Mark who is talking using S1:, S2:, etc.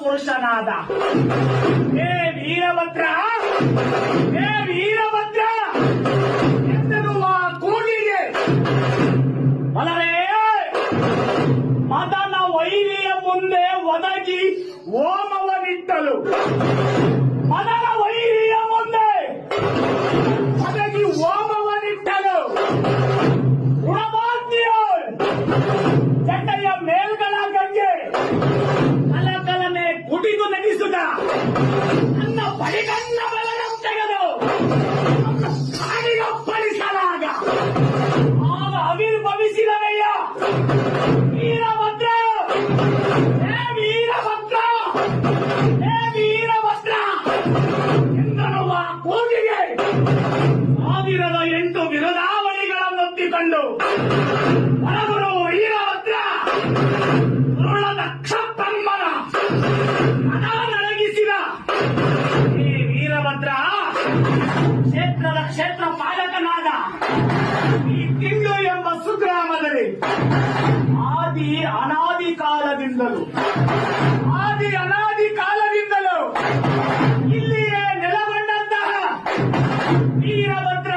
S1: ಪುರುಷನಾದ. ಹೇ ವೀರಭದ್ರ, ಹೇ ವೀರಭದ್ರ ಎನ್ನುವ ಕೂಗಿಗೆ ಬಲವೇ ಮದನ ವೈರಿಯ ಮುಂದೆ ಒದಗಿ ಓಮವನಿಟ್ಟಲು. ಮದನ ವೈರಿಯ ಮುಂದೆ ಒದಗಿ ಓಮವನಿಟ್ಟಲು. ಗುಣಮಾನ್ಯೋ ಜಟೆಯ ಮೇಲ್ಗಳ ಗಂಗೆ ಕಲಕಲನೆ ಕುಟಿದು ನಗಿಸುತ್ತ ನನ್ನ ಬಡಿಗಣ್ಣ ಬಲಗಂ ತೆಗೆದು ಕಾಡಿಗೊಪ್ಪಳಿಸಲಾಗ ಆಗ ಆವಿರ್ಭವಿಸಿದನಯ್ಯ ವೀರಭದ್ರ. ಹೇ ವೀರಭದ್ರ, ಹೇ ವೀರಭದ್ರ ಎಂದನುವ ಕೂಗಿಗೆ 1008 ಬಿರುದಾವಳಿಗಳನ್ನೊತ್ತಿಕೊಂಡು ಹೊರಗುರು ವೀರಭದ್ರ ರುಳದಕ್ಷ ಬ್ರಹ್ಮನ ಮನ ನಡಗಿಸಿದ. ಹೇ ವೀರಭದ್ರ, ಕ್ಷೇತ್ರದ ಕ್ಷೇತ್ರ ಪಾಲಕನಾದ ಈ ತಿಂಡು ಎಂಬ ಸುಗ್ರಾಮದಲ್ಲಿ ಅನಾದಿ ಕಾಲದಿಂದಲೂ ಇಲ್ಲಿಯೇ ನೆಲಗೊಂಡಂತಹ ವೀರಭದ್ರ